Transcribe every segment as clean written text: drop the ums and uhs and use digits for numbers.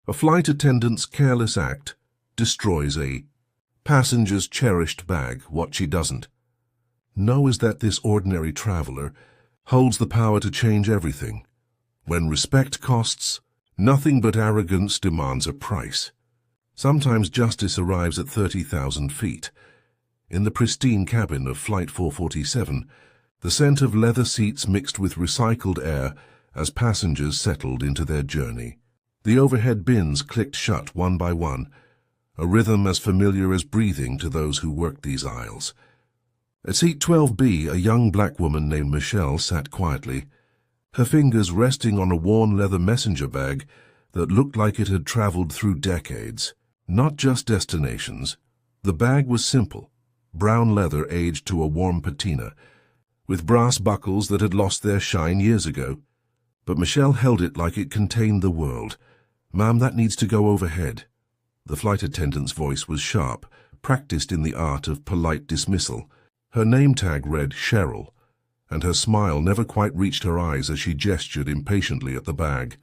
A flight attendant's careless act destroys a passenger's cherished bag. What she doesn't know is that this ordinary traveler holds the power to change everything. When respect costs, nothing but arrogance demands a price. Sometimes justice arrives at 30,000 feet. In the pristine cabin of Flight 447, the scent of leather seats mixed with recycled air as passengers settled into their journey. The overhead bins clicked shut one by one, a rhythm as familiar as breathing to those who worked these aisles. At seat 12B, a young black woman named Michelle sat quietly, her fingers resting on a worn leather messenger bag that looked like it had traveled through decades. Not just destinations. The bag was simple, brown leather aged to a warm patina, with brass buckles that had lost their shine years ago. But Michelle held it like it contained the world. "Ma'am, that needs to go overhead." The flight attendant's voice was sharp, practiced in the art of polite dismissal. Her name tag read Cheryl, and her smile never quite reached her eyes as she gestured impatiently at the bag.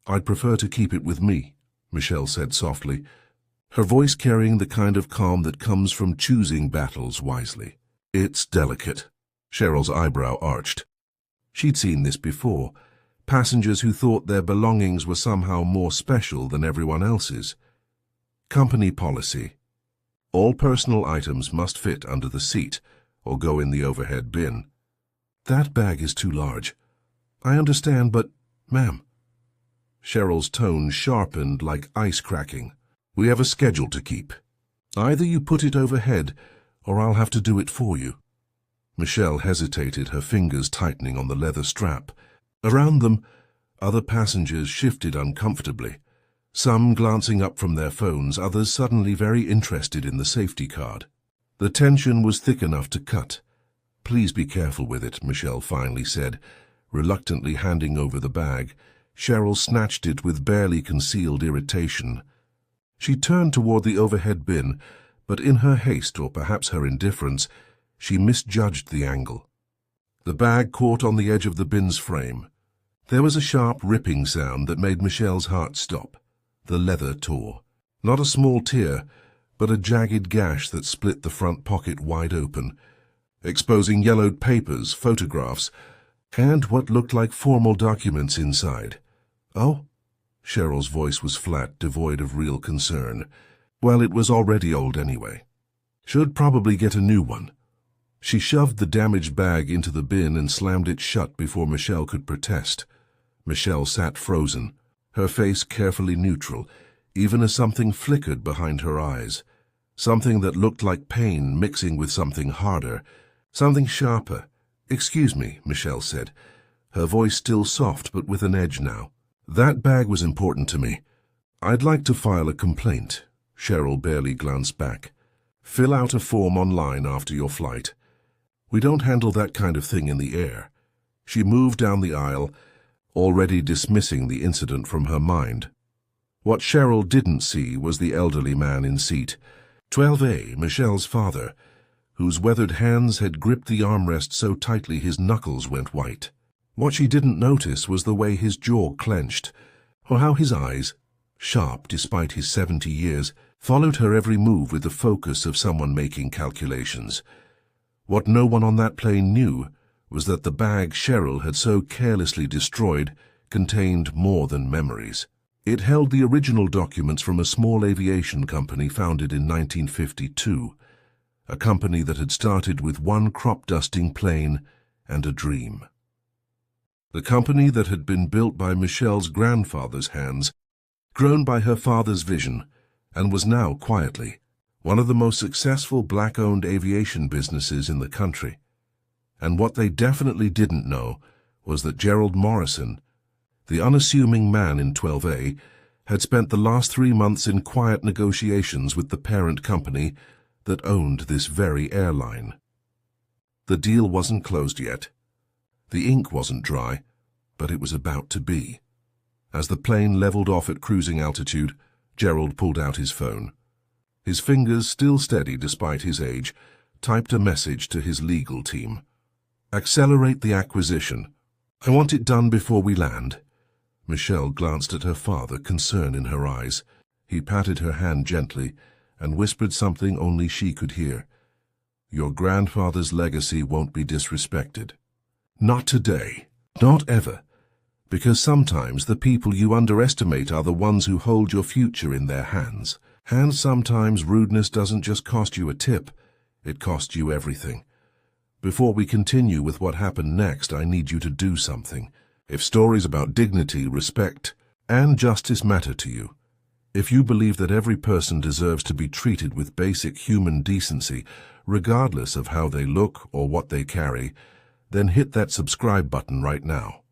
"I'd prefer to keep it with me," Michelle said softly, her voice carrying the kind of calm that comes from choosing battles wisely. "It's delicate." Cheryl's eyebrow arched. She'd seen this before. Passengers who thought their belongings were somehow more special than everyone else's. Company policy. All personal items must fit under the seat or go in the overhead bin. "That bag is too large." "I understand, but, ma'am." Cheryl's tone sharpened like ice cracking. "We have a schedule to keep. Either you put it overhead, or I'll have to do it for you." Michelle hesitated, her fingers tightening on the leather strap. Around them, other passengers shifted uncomfortably, some glancing up from their phones, others suddenly very interested in the safety card. The tension was thick enough to cut. "Please be careful with it," Michelle finally said, reluctantly handing over the bag. Cheryl snatched it with barely concealed irritation. She turned toward the overhead bin, but in her haste, or perhaps her indifference, she misjudged the angle. The bag caught on the edge of the bin's frame. There was a sharp ripping sound that made Michelle's heart stop. The leather tore. Not a small tear, but a jagged gash that split the front pocket wide open, exposing yellowed papers, photographs, and what looked like formal documents inside. "Oh?" Cheryl's voice was flat, devoid of real concern. "Well, it was already old anyway. Should probably get a new one." She shoved the damaged bag into the bin and slammed it shut before Michelle could protest. Michelle sat frozen, her face carefully neutral, even as something flickered behind her eyes. Something that looked like pain mixing with something harder, something sharper. "Excuse me," Michelle said, her voice still soft but with an edge now. "That bag was important to me. I'd like to file a complaint." Cheryl barely glanced back. "Fill out a form online after your flight. We don't handle that kind of thing in the air." She moved down the aisle, already dismissing the incident from her mind. What Cheryl didn't see was the elderly man in seat 12A, Michelle's father, whose weathered hands had gripped the armrest so tightly his knuckles went white. What she didn't notice was the way his jaw clenched, or how his eyes, sharp despite his 70 years, followed her every move with the focus of someone making calculations. What no one on that plane knew was that the bag Cheryl had so carelessly destroyed contained more than memories. It held the original documents from a small aviation company founded in 1952, a company that had started with one crop-dusting plane and a dream. The company that had been built by Michelle's grandfather's hands, grown by her father's vision, and was now, quietly, one of the most successful black-owned aviation businesses in the country. And what they definitely didn't know was that Gerald Morrison, the unassuming man in 12A, had spent the last 3 months in quiet negotiations with the parent company that owned this very airline. The deal wasn't closed yet. The ink wasn't dry, but it was about to be. As the plane leveled off at cruising altitude, Gerald pulled out his phone. His fingers, still steady despite his age, typed a message to his legal team. "Accelerate the acquisition. I want it done before we land." Michelle glanced at her father, concern in her eyes. He patted her hand gently and whispered something only she could hear. "Your grandfather's legacy won't be disrespected. Not today. Not ever. Because sometimes the people you underestimate are the ones who hold your future in their hands. And sometimes rudeness doesn't just cost you a tip, it costs you everything. Before we continue with what happened next, I need you to do something. If stories about dignity, respect, and justice matter to you, if you believe that every person deserves to be treated with basic human decency, regardless of how they look or what they carry, then hit that subscribe button right now.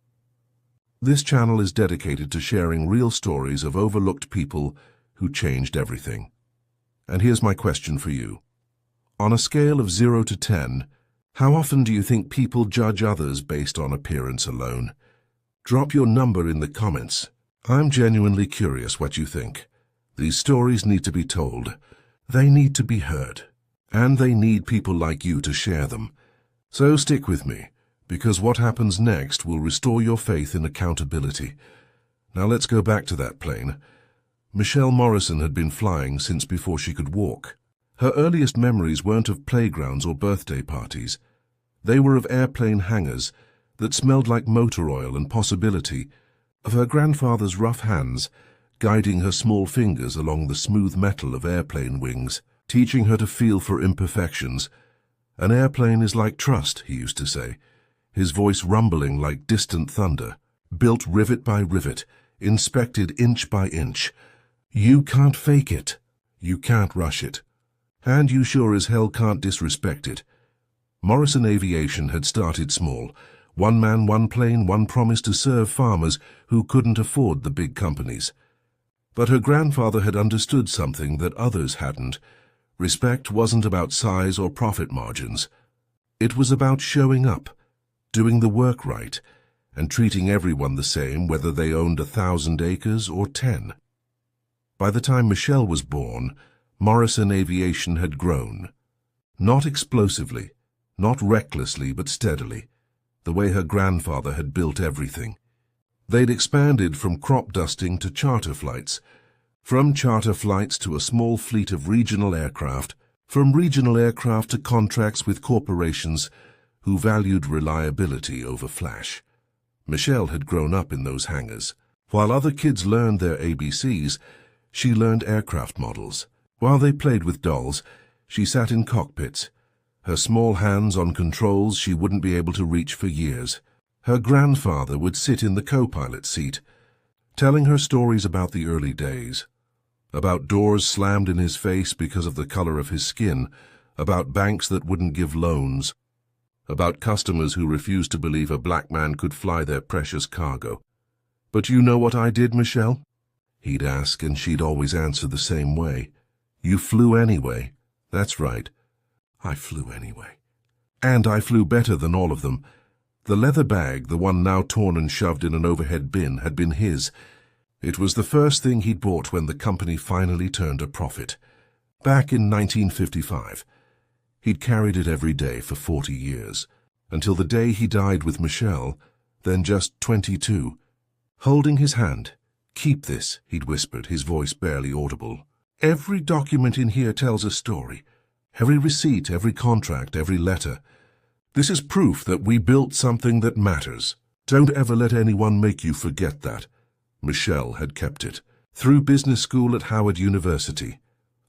This channel is dedicated to sharing real stories of overlooked people who changed everything. And here's my question for you. On a scale of 0 to 10, how often do you think people judge others based on appearance alone? Drop your number in the comments. I'm genuinely curious what you think. These stories need to be told. They need to be heard. And they need people like you to share them. So stick with me, because what happens next will restore your faith in accountability. Now let's go back to that plane. Michelle Morrison had been flying since before she could walk. Her earliest memories weren't of playgrounds or birthday parties. They were of airplane hangars that smelled like motor oil and possibility, of her grandfather's rough hands guiding her small fingers along the smooth metal of airplane wings, teaching her to feel for imperfections. An airplane is like trust, he used to say, his voice rumbling like distant thunder, built rivet by rivet, inspected inch by inch. You can't fake it. You can't rush it. And you sure as hell can't disrespect it. Morrison Aviation had started small. One man, one plane, one promise to serve farmers who couldn't afford the big companies. But her grandfather had understood something that others hadn't. Respect wasn't about size or profit margins. It was about showing up, doing the work right, and treating everyone the same whether they owned 1,000 acres or 10. By the time Michelle was born, Morrison Aviation had grown. Not explosively, not recklessly, but steadily, the way her grandfather had built everything. They'd expanded from crop dusting to charter flights, from charter flights to a small fleet of regional aircraft, from regional aircraft to contracts with corporations who valued reliability over flash. Michelle had grown up in those hangars. While other kids learned their ABCs, she learned aircraft models. While they played with dolls, she sat in cockpits, her small hands on controls she wouldn't be able to reach for years. Her grandfather would sit in the co-pilot seat, telling her stories about the early days, about doors slammed in his face because of the color of his skin, about banks that wouldn't give loans, about customers who refused to believe a black man could fly their precious cargo. "But you know what I did, Michelle?" He'd ask, and she'd always answer the same way. "You flew anyway." "That's right. I flew anyway. And I flew better than all of them." The leather bag, the one now torn and shoved in an overhead bin, had been his. It was the first thing he'd bought when the company finally turned a profit. Back in 1955. He'd carried it every day for 40 years, until the day he died with Michelle, then just 22. Holding his hand. "Keep this," he'd whispered, his voice barely audible. "Every document in here tells a story. Every receipt, every contract, every letter. This is proof that we built something that matters. Don't ever let anyone make you forget that." Michelle had kept it. Through business school at Howard University,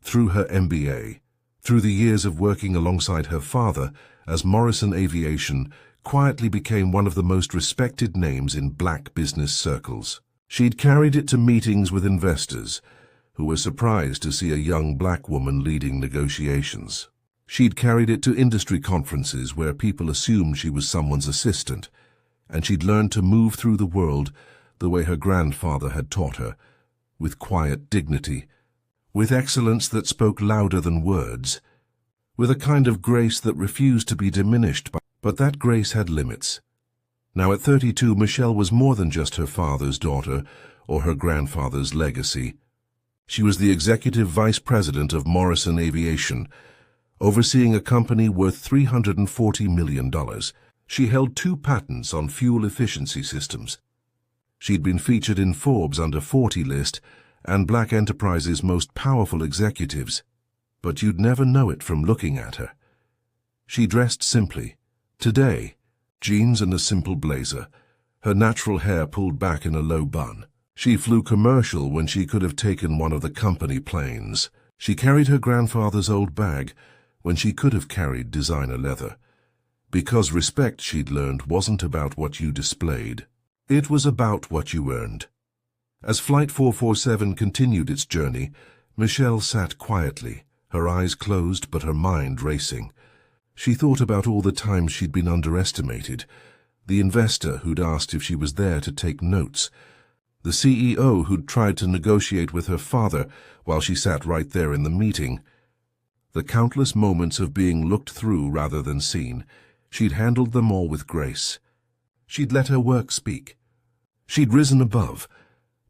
through her MBA, through the years of working alongside her father, as Morrison Aviation quietly became one of the most respected names in black business circles. She'd carried it to meetings with investors, who were surprised to see a young black woman leading negotiations. She'd carried it to industry conferences where people assumed she was someone's assistant, and she'd learned to move through the world the way her grandfather had taught her, with quiet dignity, with excellence that spoke louder than words, with a kind of grace that refused to be diminished, but that grace had limits. Now at 32, Michelle was more than just her father's daughter or her grandfather's legacy. She was the executive vice president of Morrison Aviation, overseeing a company worth $340 million. She held 2 patents on fuel efficiency systems. She'd been featured in Forbes' Under 40 list and Black Enterprise's most powerful executives, but you'd never know it from looking at her. She dressed simply. Today, jeans and a simple blazer, her natural hair pulled back in a low bun. She flew commercial when she could have taken one of the company planes. She carried her grandfather's old bag when she could have carried designer leather. Because respect, she'd learned, wasn't about what you displayed. It was about what you earned. As Flight 447 continued its journey, Michelle sat quietly, her eyes closed but her mind racing. She thought about all the times she'd been underestimated, the investor who'd asked if she was there to take notes, the CEO who'd tried to negotiate with her father while she sat right there in the meeting. The countless moments of being looked through rather than seen, she'd handled them all with grace. She'd let her work speak. She'd risen above.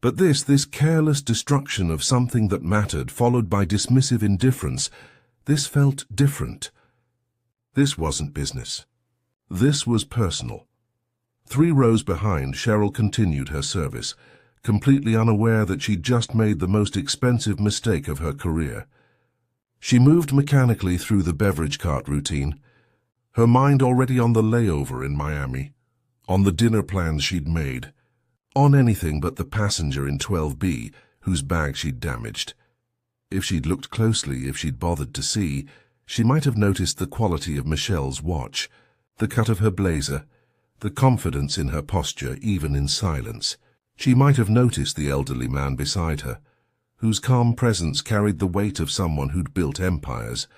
But this careless destruction of something that mattered, followed by dismissive indifference, this felt different. This wasn't business. This was personal. 3 rows behind, Cheryl continued her service, completely unaware that she'd just made the most expensive mistake of her career. She moved mechanically through the beverage cart routine, her mind already on the layover in Miami, on the dinner plans she'd made, on anything but the passenger in 12B whose bag she'd damaged. If she'd looked closely, if she'd bothered to see, she might have noticed the quality of Michelle's watch, the cut of her blazer, the confidence in her posture, even in silence. She might have noticed the elderly man beside her, whose calm presence carried the weight of someone who'd built empires.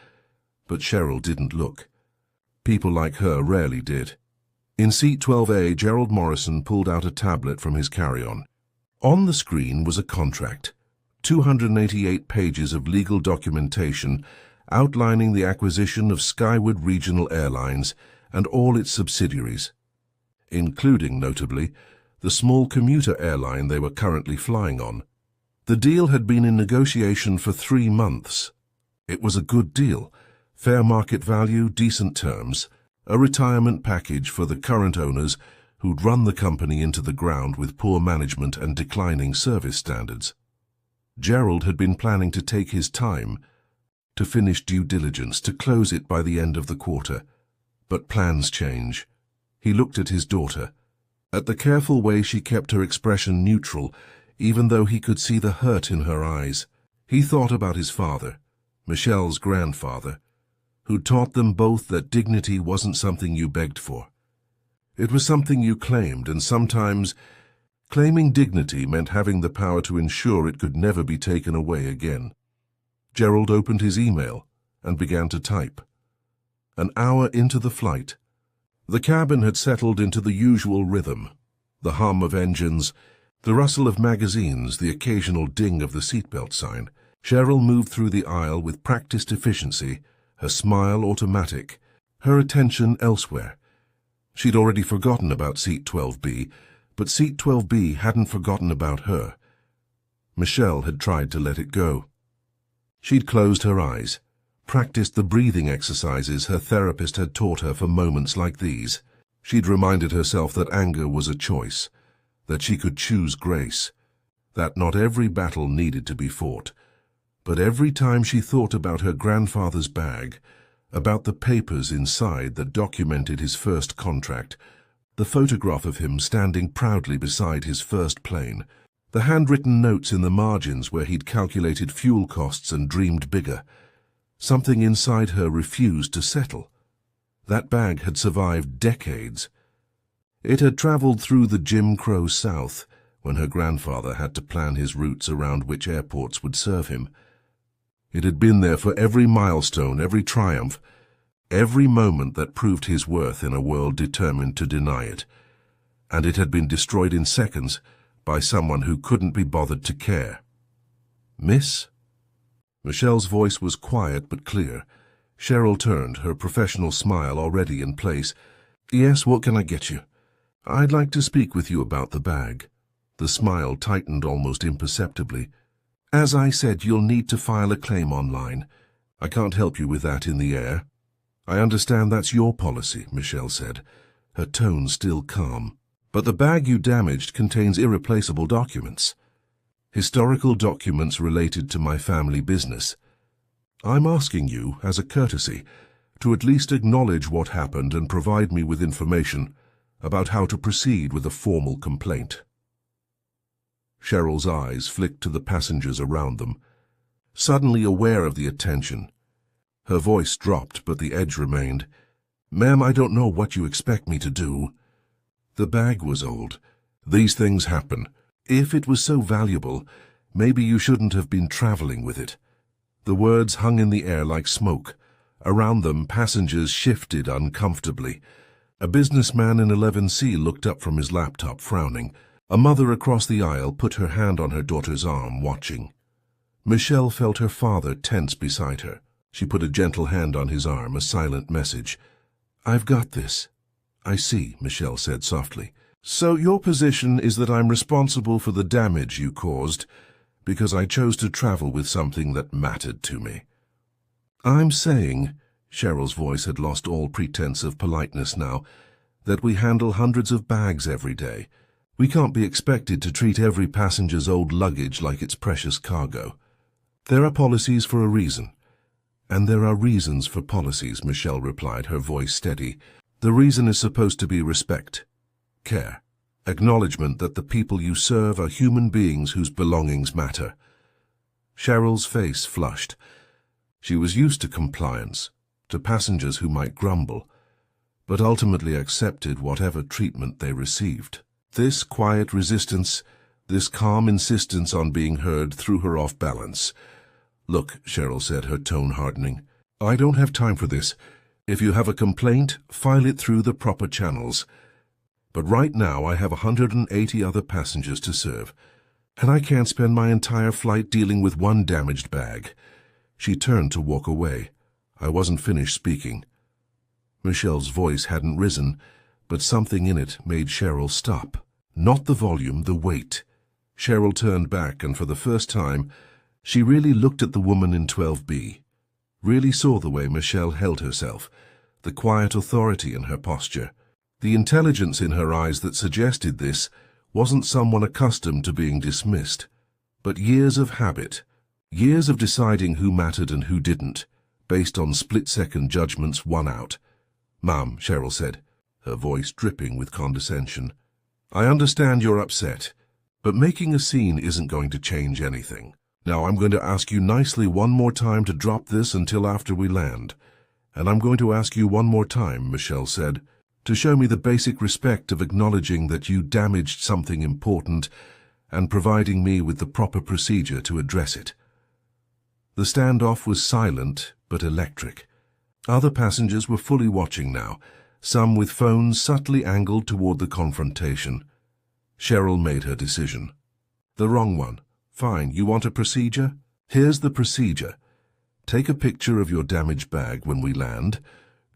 But Cheryl didn't look. People like her rarely did. In seat 12A, Gerald Morrison pulled out a tablet from his carry-on. On the screen was a contract, 288 pages of legal documentation outlining the acquisition of Skyward Regional Airlines and all its subsidiaries, including, notably, the small commuter airline they were currently flying on. The deal had been in negotiation for 3 months. It was a good deal, fair market value, decent terms, a retirement package for the current owners who'd run the company into the ground with poor management and declining service standards. Gerald had been planning to take his time, to finish due diligence, to close it by the end of the quarter. But plans change. He looked at his daughter, at the careful way she kept her expression neutral, even though he could see the hurt in her eyes. He thought about his father, Michelle's grandfather, who taught them both that dignity wasn't something you begged for. It was something you claimed, and sometimes claiming dignity meant having the power to ensure it could never be taken away again. Gerald opened his email and began to type. An hour into the flight, the cabin had settled into the usual rhythm, the hum of engines, the rustle of magazines, the occasional ding of the seatbelt sign. Cheryl moved through the aisle with practiced efficiency, her smile automatic, her attention elsewhere. She'd already forgotten about seat 12B, but seat 12B hadn't forgotten about her. Michelle had tried to let it go. She'd closed her eyes, practiced the breathing exercises her therapist had taught her for moments like these. She'd reminded herself that anger was a choice, that she could choose grace, that not every battle needed to be fought. But every time she thought about her grandfather's bag, about the papers inside that documented his first contract, the photograph of him standing proudly beside his first plane, the handwritten notes in the margins where he'd calculated fuel costs and dreamed bigger, something inside her refused to settle. That bag had survived decades. It had traveled through the Jim Crow South, when her grandfather had to plan his routes around which airports would serve him. It had been there for every milestone, every triumph, every moment that proved his worth in a world determined to deny it. And it had been destroyed in seconds by someone who couldn't be bothered to care. "Miss?" Michelle's voice was quiet but clear. Cheryl turned, her professional smile already in place. "Yes, what can I get you?" "I'd like to speak with you about the bag." The smile tightened almost imperceptibly. "As I said, you'll need to file a claim online. I can't help you with that in the air." "I understand that's your policy," Michelle said, her tone still calm. But the bag you damaged contains irreplaceable documents. Historical documents related to my family business. I'm asking you, as a courtesy, to at least acknowledge what happened and provide me with information about how to proceed with a formal complaint." Cheryl's eyes flicked to the passengers around them, suddenly aware of the attention. Her voice dropped, but the edge remained. "Ma'am, I don't know what you expect me to do. The bag was old. These things happen. If it was so valuable, maybe you shouldn't have been traveling with it." The words hung in the air like smoke. Around them, passengers shifted uncomfortably. A businessman in 11C looked up from his laptop, frowning. A mother across the aisle put her hand on her daughter's arm, watching. Michelle felt her father tense beside her. She put a gentle hand on his arm, a silent message. "I've got this." "I see," Michelle said softly. "So your position is that I'm responsible for the damage you caused because I chose to travel with something that mattered to me." "I'm saying," Cheryl's voice had lost all pretense of politeness now, "that we handle hundreds of bags every day. We can't be expected to treat every passenger's old luggage like it's precious cargo. There are policies for a reason." "And there are reasons for policies," Michelle replied, her voice steady. "The reason is supposed to be respect, care, acknowledgement that the people you serve are human beings whose belongings matter." Cheryl's face flushed. She was used to compliance, to passengers who might grumble, but ultimately accepted whatever treatment they received. This quiet resistance, this calm insistence on being heard, threw her off balance. "Look," Cheryl said, her tone hardening, "I don't have time for this. If you have a complaint, file it through the proper channels. But right now I have 180 other passengers to serve, and I can't spend my entire flight dealing with one damaged bag." She turned to walk away. I wasn't finished speaking. Michelle's voice hadn't risen, but something in it made Cheryl stop. Not the volume, the weight. Cheryl turned back, and for the first time, she really looked at the woman in 12B. Really saw the way Michelle held herself, the quiet authority in her posture. The intelligence in her eyes that suggested this wasn't someone accustomed to being dismissed, but years of habit, years of deciding who mattered and who didn't, based on split-second judgments won out. "Ma'am," Cheryl said, her voice dripping with condescension, "I understand you're upset, but making a scene isn't going to change anything. Now I'm going to ask you nicely one more time to drop this until after we land. And I'm going to ask you one more time," Michelle said, "to show me the basic respect of acknowledging that you damaged something important and providing me with the proper procedure to address it." The standoff was silent but electric. Other passengers were fully watching now, some with phones subtly angled toward the confrontation. Cheryl made her decision. "The wrong one. Fine, you want a procedure? Here's the procedure. Take a picture of your damaged bag when we land,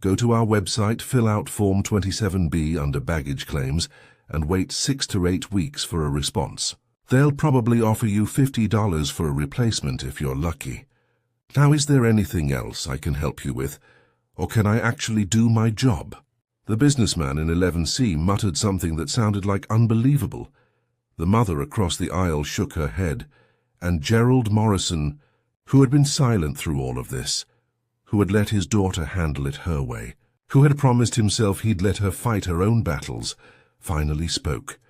go to our website, fill out Form 27B under baggage claims, and wait 6 to 8 weeks for a response. They'll probably offer you $50 for a replacement if you're lucky. Now, is there anything else I can help you with, or can I actually do my job?" The businessman in 11C muttered something that sounded like unbelievable. The mother across the aisle shook her head, and Gerald Morrison, who had been silent through all of this, who had let his daughter handle it her way, who had promised himself he'd let her fight her own battles, finally spoke.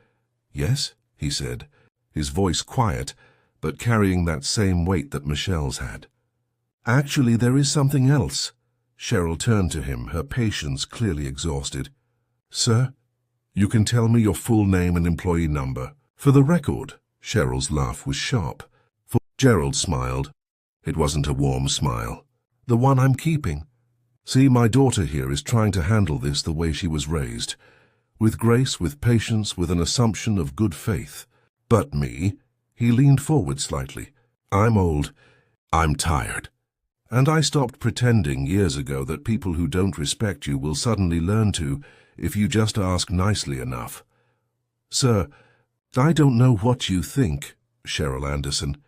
"Yes," he said, his voice quiet, but carrying that same weight that Michelle's had. "Actually, there is something else." Cheryl turned to him, her patience clearly exhausted. "Sir, you can tell me your full name and employee number. For the record." Cheryl's laugh was sharp. Gerald smiled. It wasn't a warm smile. "The one I'm keeping. See, my daughter here is trying to handle this the way she was raised. With grace, with patience, with an assumption of good faith. But me," he leaned forward slightly, "I'm old. I'm tired. And I stopped pretending years ago that people who don't respect you will suddenly learn to if you just ask nicely enough. Sir, I don't know what you think." Cheryl Anderson.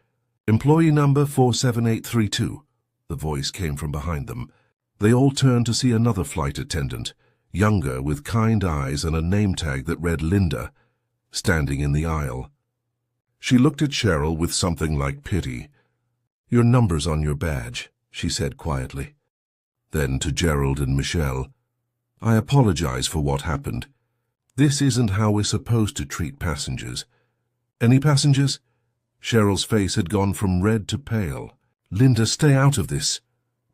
"Employee number 47832. The voice came from behind them. They all turned to see another flight attendant. younger with kind eyes and a name tag that read Linda, standing in the aisle. She looked at Cheryl with something like pity. "Your number's on your badge," she said quietly. Then to Gerald and Michelle, "I apologize for what happened. This isn't how we're supposed to treat passengers." "Any passengers?" Cheryl's face had gone from red to pale. "Linda, stay out of this."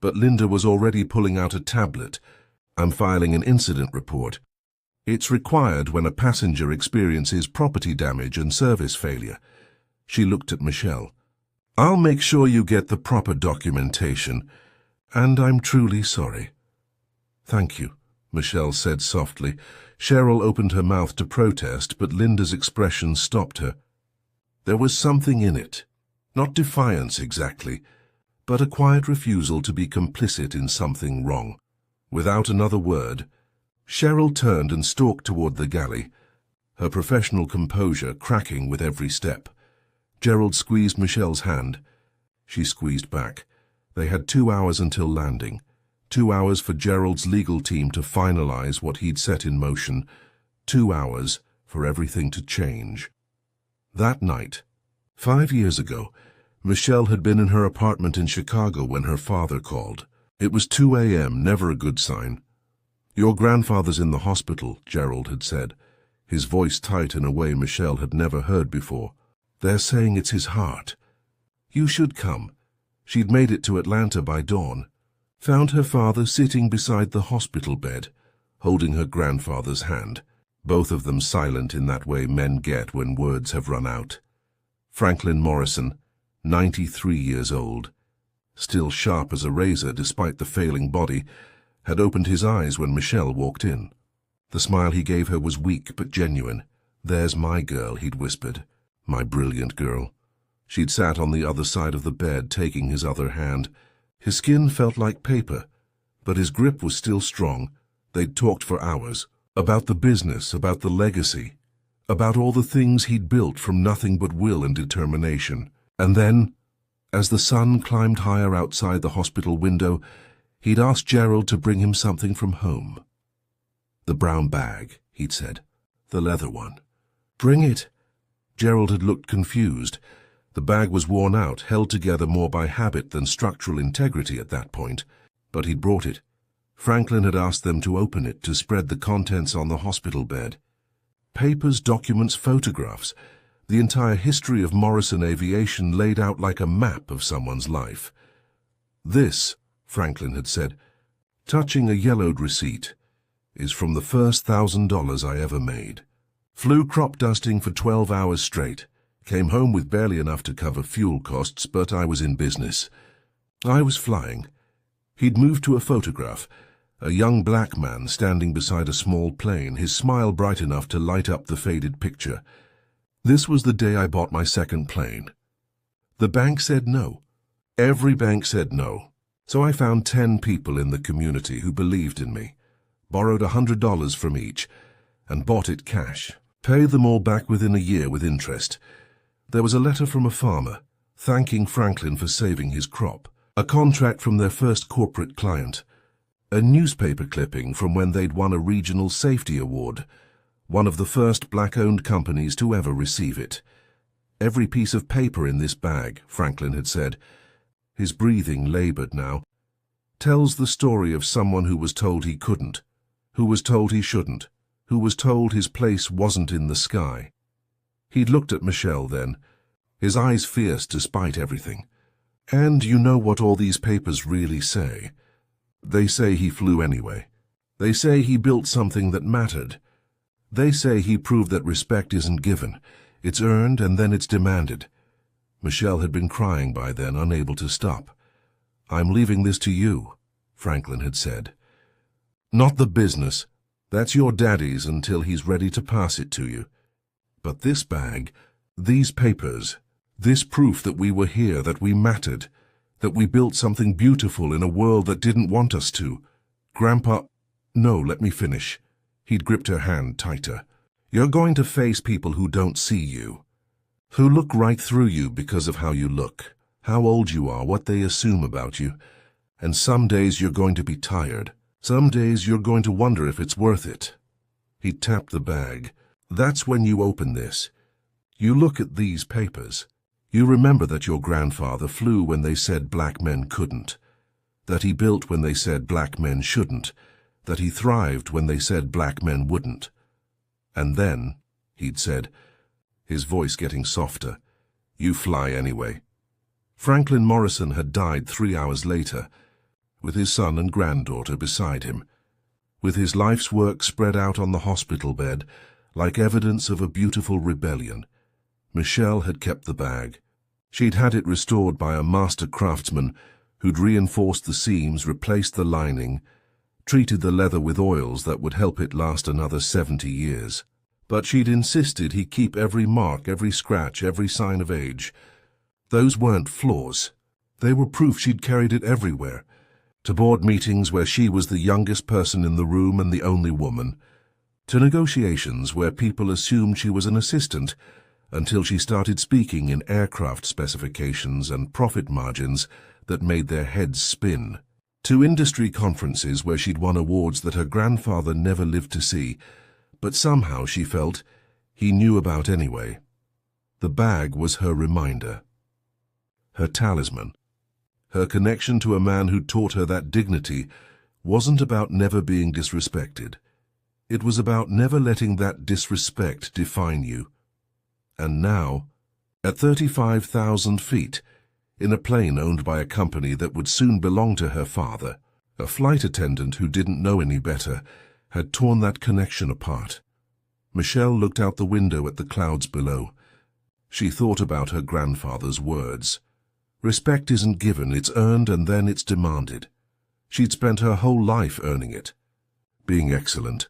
But Linda was already pulling out a tablet. "I'm filing an incident report. It's required when a passenger experiences property damage and service failure." She looked at Michelle. "I'll make sure you get the proper documentation, and I'm truly sorry." "Thank you," Michelle said softly. Cheryl opened her mouth to protest, but Linda's expression stopped her. There was something in it, not defiance exactly, but a quiet refusal to be complicit in something wrong. Without another word, Cheryl turned and stalked toward the galley, her professional composure cracking with every step. Gerald squeezed Michelle's hand. She squeezed back. They had 2 hours until landing. 2 hours for Gerald's legal team to finalize what he'd set in motion. 2 hours for everything to change. That night, 5 years ago, Michelle had been in her apartment in Chicago when her father called. It was 2 a.m., never a good sign. "Your grandfather's in the hospital," Gerald had said, his voice tight in a way Michelle had never heard before. "They're saying it's his heart. You should come." She'd made it to Atlanta by dawn. Found her father sitting beside the hospital bed, holding her grandfather's hand, both of them silent in that way men get when words have run out. Franklin Morrison, 93 years old, still sharp as a razor despite the failing body, had opened his eyes when Michelle walked in. The smile he gave her was weak but genuine. "There's my girl," he'd whispered. "My brilliant girl." She'd sat on the other side of the bed, taking his other hand. His skin felt like paper, but his grip was still strong. They'd talked for hours, about the business, about the legacy, about all the things he'd built from nothing but will and determination. And then, as the sun climbed higher outside the hospital window, he'd asked Gerald to bring him something from home. "The brown bag," he'd said. "The leather one." "Bring it." Gerald had looked confused. The bag was worn out, held together more by habit than structural integrity at that point. But he'd brought it. Franklin had asked them to open it, to spread the contents on the hospital bed. Papers, documents, photographs. The entire history of Morrison Aviation laid out like a map of someone's life. "This," Franklin had said, touching a yellowed receipt, "is from the first $1,000 I ever made. Flew crop dusting for 12 hours straight. Came home with barely enough to cover fuel costs, but I was in business. I was flying." He'd moved to a photograph, a young black man standing beside a small plane, his smile bright enough to light up the faded picture. "This was the day I bought my second plane. The bank said no. Every bank said no. So I found 10 people in the community who believed in me, borrowed $100 from each, and bought it cash. Paid them all back within a year with interest. There was a letter from a farmer, thanking Franklin for saving his crop, a contract from their first corporate client, a newspaper clipping from when they'd won a regional safety award, one of the first black-owned companies to ever receive it. Every piece of paper in this bag, Franklin had said, his breathing labored now, tells the story of someone who was told he couldn't, who was told he shouldn't, who was told his place wasn't in the sky. He'd looked at Michelle then, his eyes fierce despite everything. "And you know what all these papers really say? They say he flew anyway. They say he built something that mattered. They say he proved that respect isn't given. It's earned and then it's demanded." Michelle had been crying by then, unable to stop. "I'm leaving this to you," Franklin had said. "Not the business. That's your daddy's until he's ready to pass it to you. But this bag, these papers, this proof that we were here, that we mattered, that we built something beautiful in a world that didn't want us to. Grandpa—" "No, let me finish." He'd gripped her hand tighter. "You're going to face people who don't see you, who look right through you because of how you look, how old you are, what they assume about you. And some days you're going to be tired. Some days you're going to wonder if it's worth it. He tapped the bag. That's when you open this. You look at these papers. You remember that your grandfather flew when they said black men couldn't, that he built when they said black men shouldn't, that he thrived when they said black men wouldn't. And then, he'd said, his voice getting softer, you fly anyway. Franklin Morrison had died 3 hours later, with his son and granddaughter beside him, with his life's work spread out on the hospital bed like evidence of a beautiful rebellion. Michelle had kept the bag. She'd had it restored by a master craftsman who'd reinforced the seams, replaced the lining, treated the leather with oils that would help it last another 70 years. But she'd insisted he keep every mark, every scratch, every sign of age. Those weren't flaws. They were proof she'd carried it everywhere. To board meetings where she was the youngest person in the room and the only woman. To negotiations where people assumed she was an assistant, until she started speaking in aircraft specifications and profit margins that made their heads spin. To industry conferences where she'd won awards that her grandfather never lived to see, but somehow she felt he knew about anyway. The bag was her reminder, her talisman, her connection to a man who taught her that dignity wasn't about never being disrespected. It was about never letting that disrespect define you. And now, at 35,000 feet, in a plane owned by a company that would soon belong to her father, a flight attendant who didn't know any better had torn that connection apart. Michelle looked out the window at the clouds below. She thought about her grandfather's words. Respect isn't given, it's earned and then it's demanded. She'd spent her whole life earning it. Being excellent,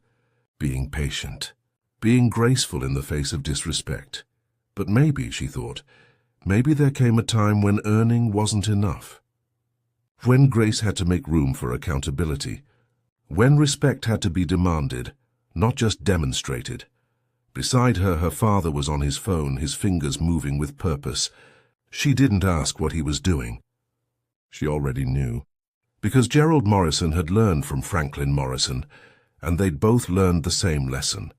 being patient, being graceful in the face of disrespect. But maybe, she thought, maybe there came a time when earning wasn't enough. When grace had to make room for accountability. When respect had to be demanded, not just demonstrated. Beside her, her father was on his phone, his fingers moving with purpose. She didn't ask what he was doing. She already knew. Because Gerald Morrison had learned from Franklin Morrison, and they'd both learned the same lesson.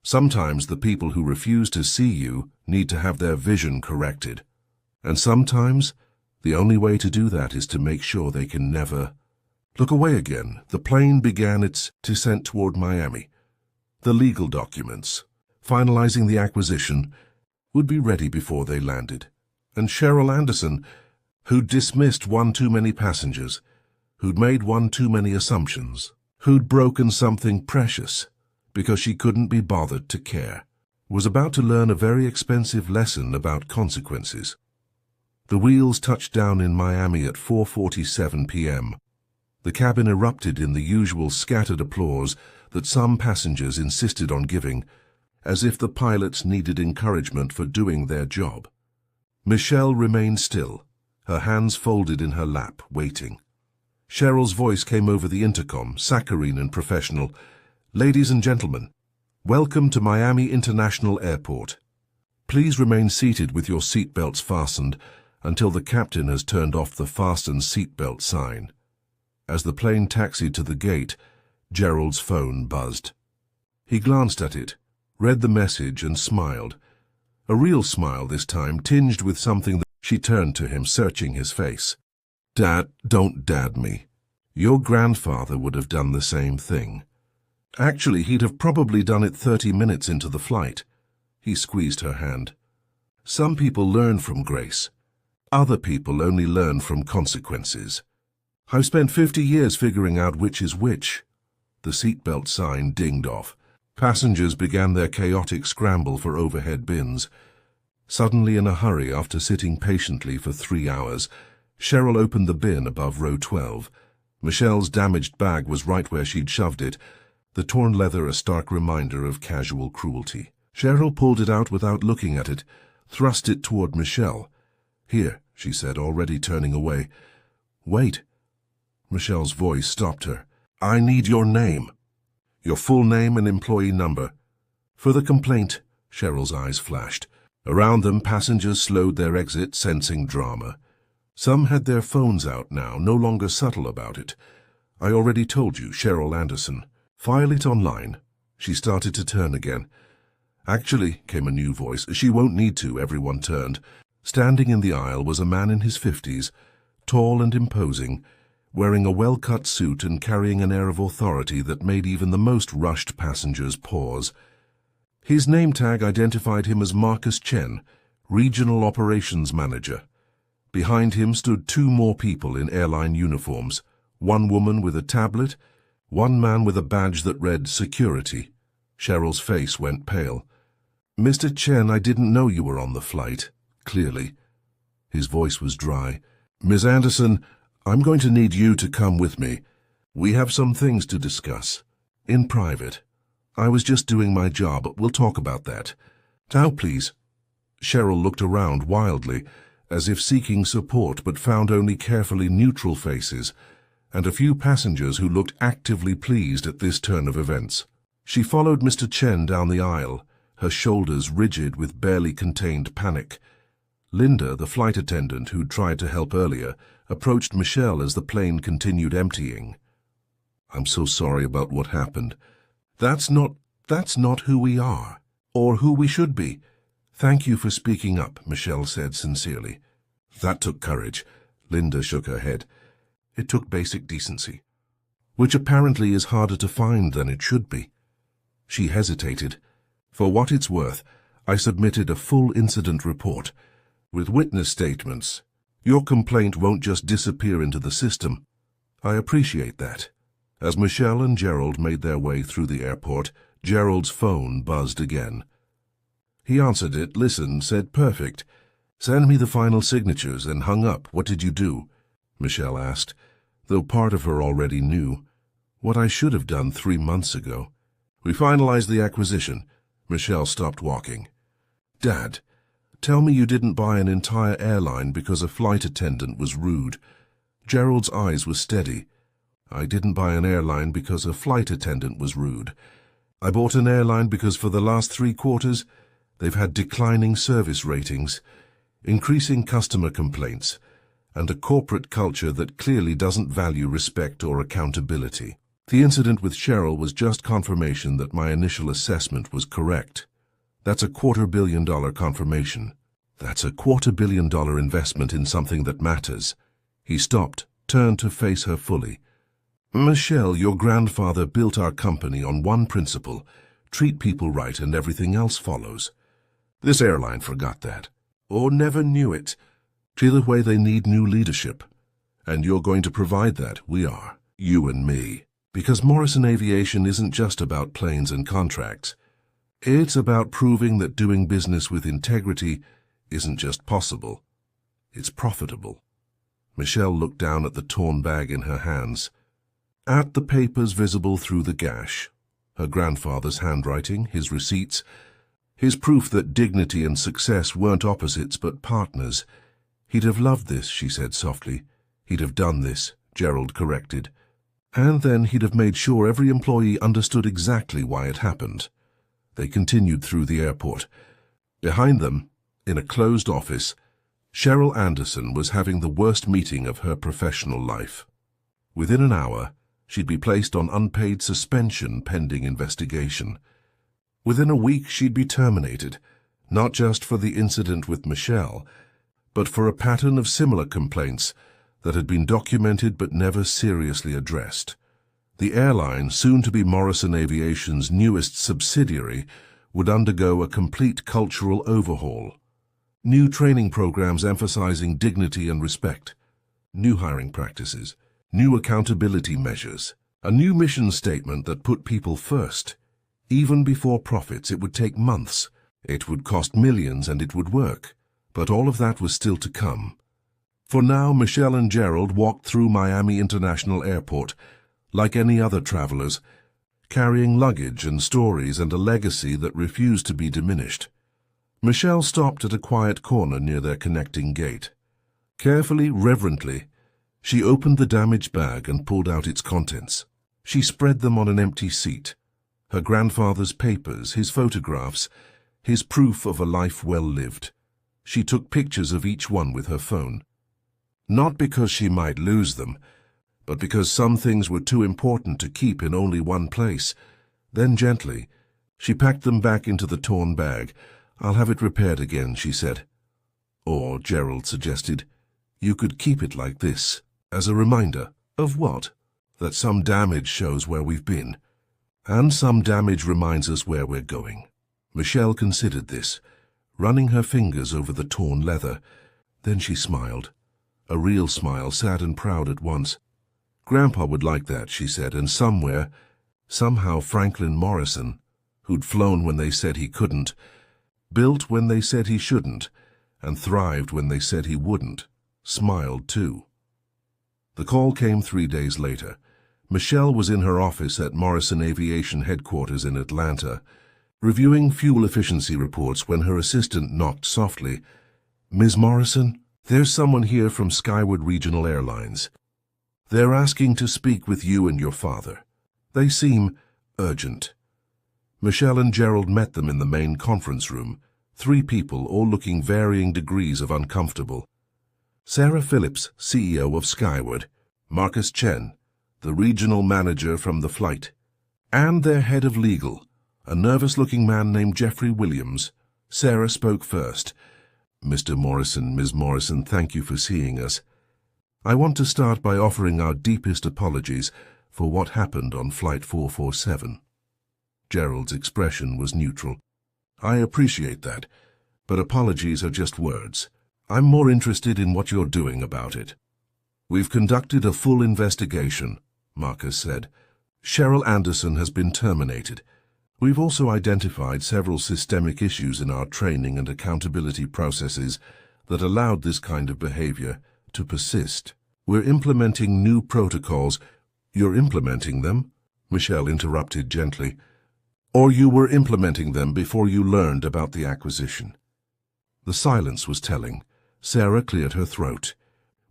Sometimes the people who refuse to see you need to have their vision corrected. And sometimes the only way to do that is to make sure they can never look away again. The plane began its descent toward Miami. The legal documents, finalizing the acquisition, would be ready before they landed. And Cheryl Anderson, who'd dismissed one too many passengers, who'd made one too many assumptions, who'd broken something precious because she couldn't be bothered to care, was about to learn a very expensive lesson about consequences. The wheels touched down in Miami at 4:47 p.m. The cabin erupted in the usual scattered applause that some passengers insisted on giving, as if the pilots needed encouragement for doing their job. Michelle remained still, her hands folded in her lap, waiting. Cheryl's voice came over the intercom, saccharine and professional. "Ladies and gentlemen, welcome to Miami International Airport. Please remain seated with your seatbelts fastened until the captain has turned off the fasten seatbelt sign." As the plane taxied to the gate, Gerald's phone buzzed. He glanced at it, read the message and smiled. A real smile this time, tinged with something that she turned to him, searching his face. "Dad, don't dad me. Your grandfather would have done the same thing. Actually, he'd have probably done it 30 minutes into the flight." He squeezed her hand. "Some people learn from grace. Other people only learn from consequences. I've spent 50 years figuring out which is which." The seatbelt sign dinged off. Passengers began their chaotic scramble for overhead bins. Suddenly, in a hurry, after sitting patiently for 3 hours, Cheryl opened the bin above row 12. Michelle's damaged bag was right where she'd shoved it, the torn leather a stark reminder of casual cruelty. Cheryl pulled it out without looking at it, thrust it toward Michelle. "Here," she said, already turning away. "Wait." Michelle's voice stopped her. "I need your name. Your full name and employee number." "For the complaint," Cheryl's eyes flashed. Around them, passengers slowed their exit, sensing drama. Some had their phones out now, no longer subtle about it. I already told you, Cheryl Anderson. File it online. She started to turn again. Actually, came a new voice. She won't need to, everyone turned. Standing in the aisle was a man in his 50s, tall and imposing, wearing a well-cut suit and carrying an air of authority that made even the most rushed passengers pause. His name tag identified him as Marcus Chen, Regional Operations Manager. Behind him stood 2 more people in airline uniforms, one woman with a tablet, one man with a badge that read Security. Cheryl's face went pale. "Mr. Chen, I didn't know you were on the flight," clearly. His voice was dry. "Ms. Anderson, I'm going to need you to come with me. We have some things to discuss. In private. I was just doing my job, but we'll talk about that. Now, please." Cheryl looked around wildly, as if seeking support, but found only carefully neutral faces, and a few passengers who looked actively pleased at this turn of events. She followed Mr. Chen down the aisle, her shoulders rigid with barely contained panic. Linda, the flight attendant who'd tried to help earlier, approached Michelle as the plane continued emptying. "I'm so sorry about what happened. That's not who we are, or who we should be. Thank you for speaking up," Michelle said sincerely. "That took courage." Linda shook her head. "It took basic decency, which apparently is harder to find than it should be." She hesitated. "For what it's worth, I submitted a full incident report, with witness statements. Your complaint won't just disappear into the system. I appreciate that." As Michelle and Gerald made their way through the airport, Gerald's phone buzzed again. He answered it, listened, said, "Perfect. Send me the final signatures," and hung up. "What did you do?" Michelle asked, though part of her already knew. "What I should have done 3 months ago." "We finalized the acquisition." Michelle stopped walking. "Dad, tell me you didn't buy an entire airline because a flight attendant was rude." Gerald's eyes were steady. "I didn't buy an airline because a flight attendant was rude. I bought an airline because for the last 3 quarters, they've had declining service ratings, increasing customer complaints, and a corporate culture that clearly doesn't value respect or accountability. The incident with Cheryl was just confirmation that my initial assessment was correct. That's a $250 million confirmation. That's a $250 million investment in something that matters." He stopped, turned to face her fully. "Michelle, your grandfather built our company on one principle: treat people right and everything else follows. This airline forgot that, or never knew it. Either way, they need new leadership. And you're going to provide that. We are. You and me. Because Morrison Aviation isn't just about planes and contracts. It's about proving that doing business with integrity isn't just possible. It's profitable." Michelle looked down at the torn bag in her hands, at the papers visible through the gash, her grandfather's handwriting, his receipts, his proof that dignity and success weren't opposites but partners. "He'd have loved this," she said softly. "He'd have done this," Gerald corrected. "And then he'd have made sure every employee understood exactly why it happened." They continued through the airport. Behind them, in a closed office, Cheryl Anderson was having the worst meeting of her professional life. Within an hour, she'd be placed on unpaid suspension pending investigation. Within a week, she'd be terminated, not just for the incident with Michelle, but for a pattern of similar complaints that had been documented but never seriously addressed. The airline, soon to be Morrison Aviation's newest subsidiary, would undergo a complete cultural overhaul. New training programs emphasizing dignity and respect, new hiring practices, new accountability measures, a new mission statement that put people first. Even before profits, it would take months. It would cost millions, and it would work. But all of that was still to come. For now, Michelle and Gerald walked through Miami International Airport, like any other travelers, carrying luggage and stories and a legacy that refused to be diminished. Michelle stopped at a quiet corner near their connecting gate. Carefully, reverently, she opened the damaged bag and pulled out its contents. She spread them on an empty seat. Her grandfather's papers, his photographs, his proof of a life well lived. She took pictures of each one with her phone. Not because she might lose them, but because some things were too important to keep in only one place. Then gently, she packed them back into the torn bag. "I'll have it repaired again," she said. Or, Gerald suggested, "You could keep it like this, as a reminder." "Of what?" "That some damage shows where we've been, and some damage reminds us where we're going." Michelle considered this, running her fingers over the torn leather. Then she smiled, a real smile, sad and proud at once. "Grandpa would like that," she said, "and somehow Franklin Morrison, who'd flown when they said he couldn't, built when they said he shouldn't, and thrived when they said he wouldn't, smiled too." The call came 3 days later. Michelle was in her office at Morrison Aviation headquarters in Atlanta, reviewing fuel efficiency reports when her assistant knocked softly. "Ms. Morrison, there's someone here from Skyward Regional Airlines. They're asking to speak with you and your father. They seem urgent." Michelle and Gerald met them in the main conference room, 3 people all looking varying degrees of uncomfortable. Sarah Phillips, CEO of Skyward, Marcus Chen, the regional manager from the flight, and their head of legal, a nervous-looking man named Jeffrey Williams. Sarah spoke first. "Mr. Morrison, Ms. Morrison, thank you for seeing us. I want to start by offering our deepest apologies for what happened on Flight 447. Gerald's expression was neutral. "I appreciate that, but apologies are just words. I'm more interested in what you're doing about it." "We've conducted a full investigation," Marcus said. "Cheryl Anderson has been terminated. We've also identified several systemic issues in our training and accountability processes that allowed this kind of behavior to persist. We're implementing new protocols." "You're implementing them?" Michelle interrupted gently. "Or you were implementing them before you learned about the acquisition?" The silence was telling. Sarah cleared her throat.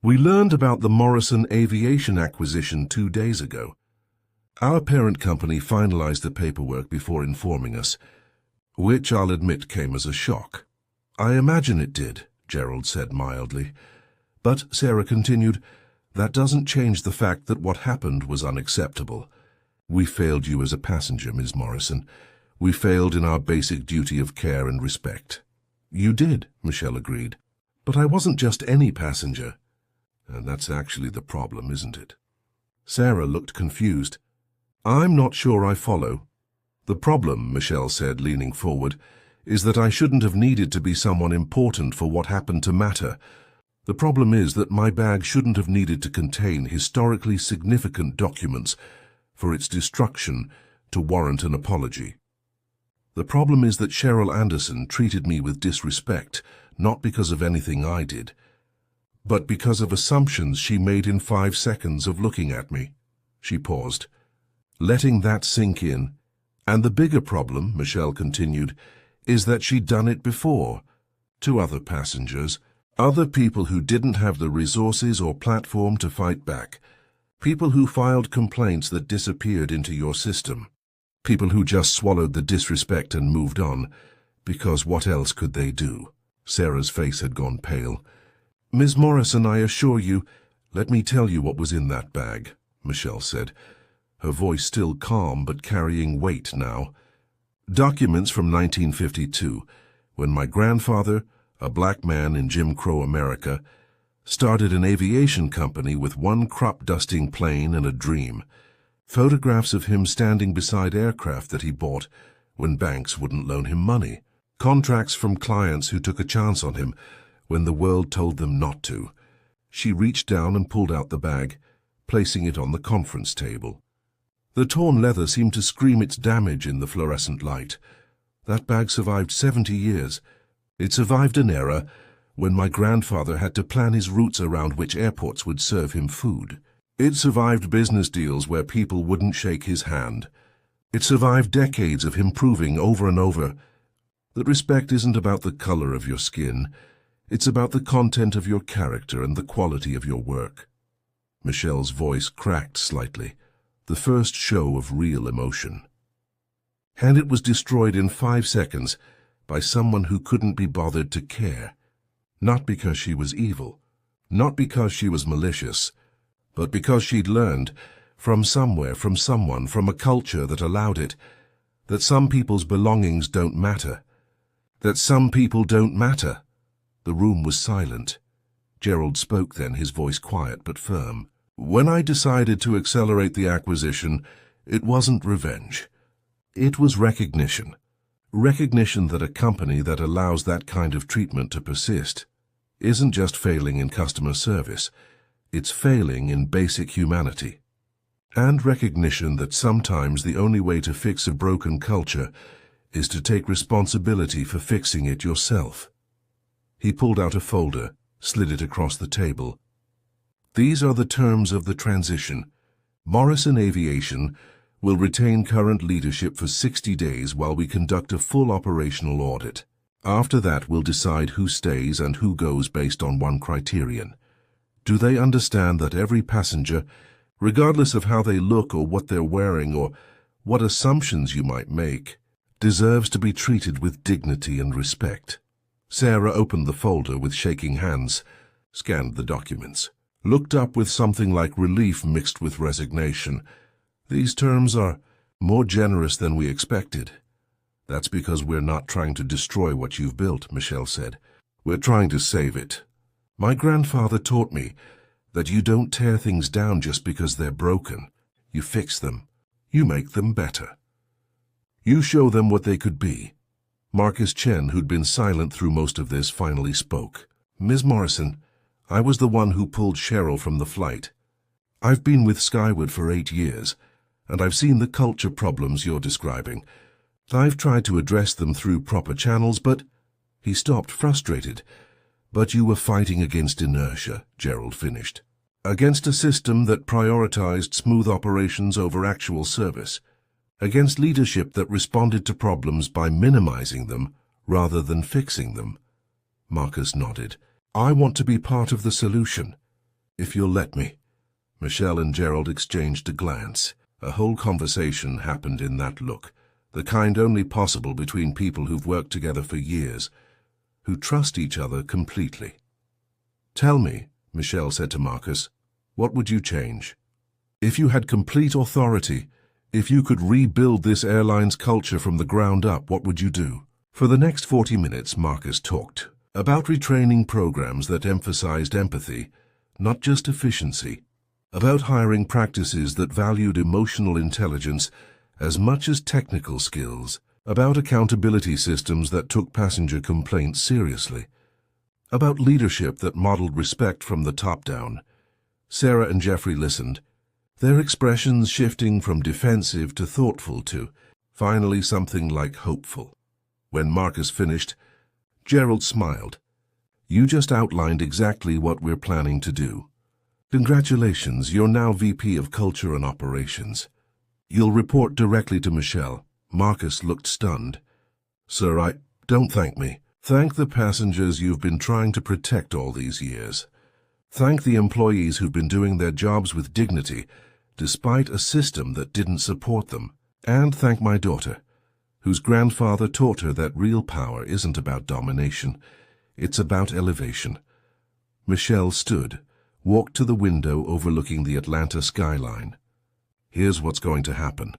"We learned about the Morrison Aviation acquisition 2 days ago. Our parent company finalized the paperwork before informing us, which I'll admit came as a shock." "I imagine it did," Gerald said mildly. "But," Sarah continued, "that doesn't change the fact that what happened was unacceptable. We failed you as a passenger, Ms. Morrison. We failed in our basic duty of care and respect." "You did," Michelle agreed. "But I wasn't just any passenger." "And that's actually the problem, isn't it?" Sarah looked confused. "I'm not sure I follow." "The problem," Michelle said, leaning forward, "is that I shouldn't have needed to be someone important for what happened to matter. The problem is that my bag shouldn't have needed to contain historically significant documents for its destruction to warrant an apology. The problem is that Cheryl Anderson treated me with disrespect, not because of anything I did, but because of assumptions she made in 5 seconds of looking at me." She paused, letting that sink in. "And the bigger problem," Michelle continued, "is that she'd done it before, to other passengers, other people who didn't have the resources or platform to fight back, people who filed complaints that disappeared into your system, people who just swallowed the disrespect and moved on, because what else could they do?" Sarah's face had gone pale. "Ms. Morrison, I assure you—" "Let me tell you what was in that bag," Michelle said, her voice still calm but carrying weight now. "Documents from 1952, when my grandfather, a black man in Jim Crow America, started an aviation company with one crop-dusting plane and a dream. Photographs of him standing beside aircraft that he bought when banks wouldn't loan him money. Contracts from clients who took a chance on him when the world told them not to." She reached down and pulled out the bag, placing it on the conference table. The torn leather seemed to scream its damage in the fluorescent light. "That bag survived 70 years. It survived an era when my grandfather had to plan his routes around which airports would serve him food. It survived business deals where people wouldn't shake his hand. It survived decades of him proving over and over that respect isn't about the color of your skin. It's about the content of your character and the quality of your work." Michelle's voice cracked slightly, the first show of real emotion. "And it was destroyed in 5 seconds by someone who couldn't be bothered to care. Not because she was evil, not because she was malicious, but because she'd learned, from somewhere, from someone, from a culture that allowed it, that some people's belongings don't matter. That some people don't matter. The room was silent. Gerald spoke then, his voice quiet but firm. When I decided to accelerate the acquisition, it wasn't revenge. It was recognition. Recognition that a company that allows that kind of treatment to persist isn't just failing in customer service, it's failing in basic humanity. And recognition that sometimes the only way to fix a broken culture is to take responsibility for fixing it yourself. He pulled out a folder, slid it across the table. These are the terms of the transition. Morrison Aviation will retain current leadership for 60 days while we conduct a full operational audit. After that, we'll decide who stays and who goes based on one criterion. Do they understand that every passenger, regardless of how they look or what they're wearing or what assumptions you might make, deserves to be treated with dignity and respect? Sarah opened the folder with shaking hands, scanned the documents, looked up with something like relief mixed with resignation. These terms are more generous than we expected. That's because we're not trying to destroy what you've built, Michelle said. We're trying to save it. My grandfather taught me that you don't tear things down just because they're broken. You fix them. You make them better. You show them what they could be. Marcus Chen, who'd been silent through most of this, finally spoke. Ms. Morrison, I was the one who pulled Cheryl from the flight. I've been with Skyward for 8 years, and I've seen the culture problems you're describing. I've tried to address them through proper channels, but... He stopped, frustrated. But you were fighting against inertia, Gerald finished. Against a system that prioritized smooth operations over actual service. Against leadership that responded to problems by minimizing them rather than fixing them. Marcus nodded. I want to be part of the solution, if you'll let me. Michelle and Gerald exchanged a glance. A whole conversation happened in that look, the kind only possible between people who've worked together for years, who trust each other completely. Tell me, Michelle said to Marcus, what would you change? If you had complete authority, if you could rebuild this airline's culture from the ground up, what would you do? For the next 40 minutes, Marcus talked about retraining programs that emphasized empathy, not just efficiency, about hiring practices that valued emotional intelligence as much as technical skills, about accountability systems that took passenger complaints seriously, about leadership that modeled respect from the top down. Sarah and Jeffrey listened, their expressions shifting from defensive to thoughtful to, finally, something like hopeful. When Marcus finished, Gerald smiled. You just outlined exactly what we're planning to do. Congratulations, you're now VP of Culture and Operations. You'll report directly to Michelle. Marcus looked stunned. Sir, don't thank me. Thank the passengers you've been trying to protect all these years. Thank the employees who've been doing their jobs with dignity, despite a system that didn't support them. And thank my daughter, whose grandfather taught her that real power isn't about domination, it's about elevation. Michelle stood, walked to the window overlooking the Atlanta skyline. Here's what's going to happen.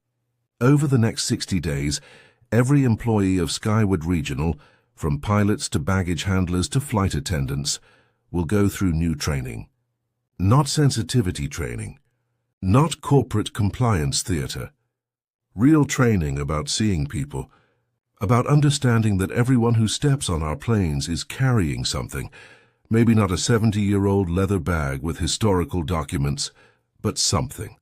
Over the next 60 days, every employee of Skyward Regional, from pilots to baggage handlers to flight attendants, will go through new training. Not sensitivity training. Not corporate compliance theater. Real training about seeing people, about understanding that everyone who steps on our planes is carrying something, maybe not a 70-year-old leather bag with historical documents, but something.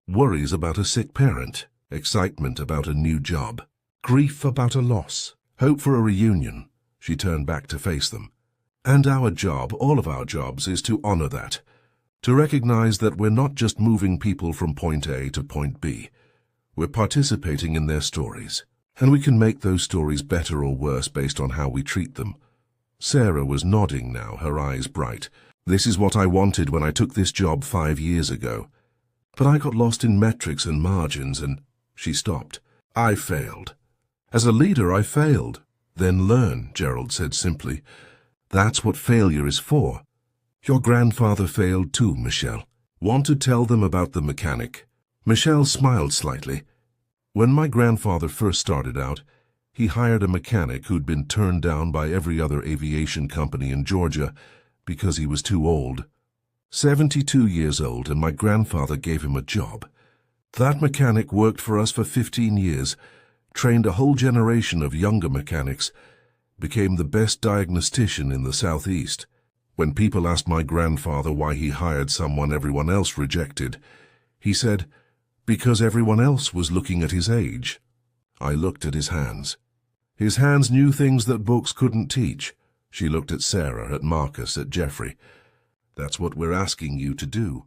Worries about a sick parent, excitement about a new job, grief about a loss, hope for a reunion. She turned back to face them. And our job, all of our jobs, is to honor that, to recognize that we're not just moving people from point A to point B. We're participating in their stories, and we can make those stories better or worse based on how we treat them. Sarah was nodding now, her eyes bright. This is what I wanted when I took this job 5 years ago. But I got lost in metrics and margins and... She stopped. I failed. As a leader, I failed. Then learn, Gerald said simply. That's what failure is for. Your grandfather failed too, Michelle. Want to tell them about the mechanic? Michelle smiled slightly. When my grandfather first started out, he hired a mechanic who'd been turned down by every other aviation company in Georgia because he was too old. 72 years old, and my grandfather gave him a job. That mechanic worked for us for 15 years, trained a whole generation of younger mechanics, became the best diagnostician in the Southeast. When people asked my grandfather why he hired someone everyone else rejected, he said, because everyone else was looking at his age. I looked at his hands. His hands knew things that books couldn't teach. She looked at Sarah, at Marcus, at Jeffrey. That's what we're asking you to do.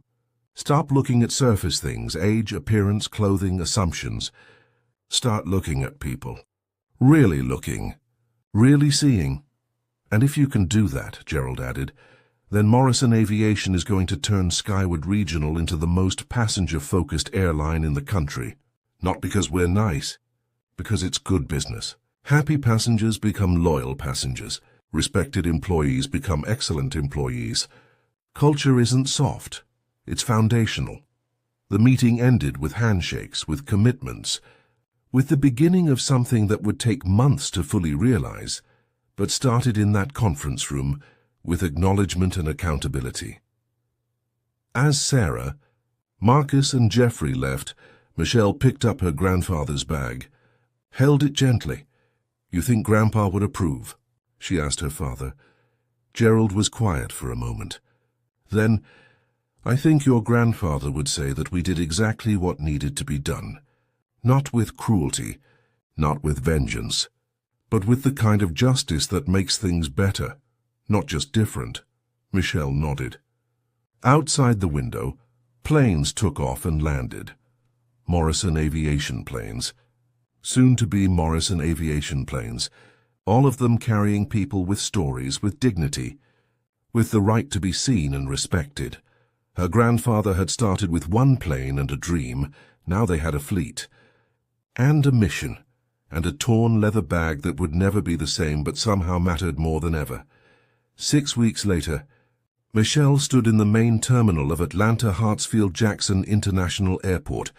Stop looking at surface things, age, appearance, clothing, assumptions. Start looking at people. Really looking. Really seeing. And if you can do that, Gerald added, then Morrison Aviation is going to turn Skyward Regional into the most passenger-focused airline in the country. Not because we're nice, because it's good business. Happy passengers become loyal passengers. Respected employees become excellent employees. Culture isn't soft. It's foundational. The meeting ended with handshakes, with commitments, with the beginning of something that would take months to fully realize, but started in that conference room with acknowledgement and accountability. As Sarah, Marcus and Jeffrey left, Michelle picked up her grandfather's bag, held it gently. You think Grandpa would approve? She asked her father. Gerald was quiet for a moment. Then, I think your grandfather would say that we did exactly what needed to be done. Not with cruelty, not with vengeance, but with the kind of justice that makes things better, not just different. Michelle nodded. Outside the window, planes took off and landed. Morrison Aviation planes. Soon to be Morrison Aviation planes, all of them carrying people with stories, with dignity, with the right to be seen and respected. Her grandfather had started with one plane and a dream. Now they had a fleet. And a mission. And a torn leather bag that would never be the same but somehow mattered more than ever. 6 weeks later, Michelle stood in the main terminal of Atlanta Hartsfield-Jackson International Airport,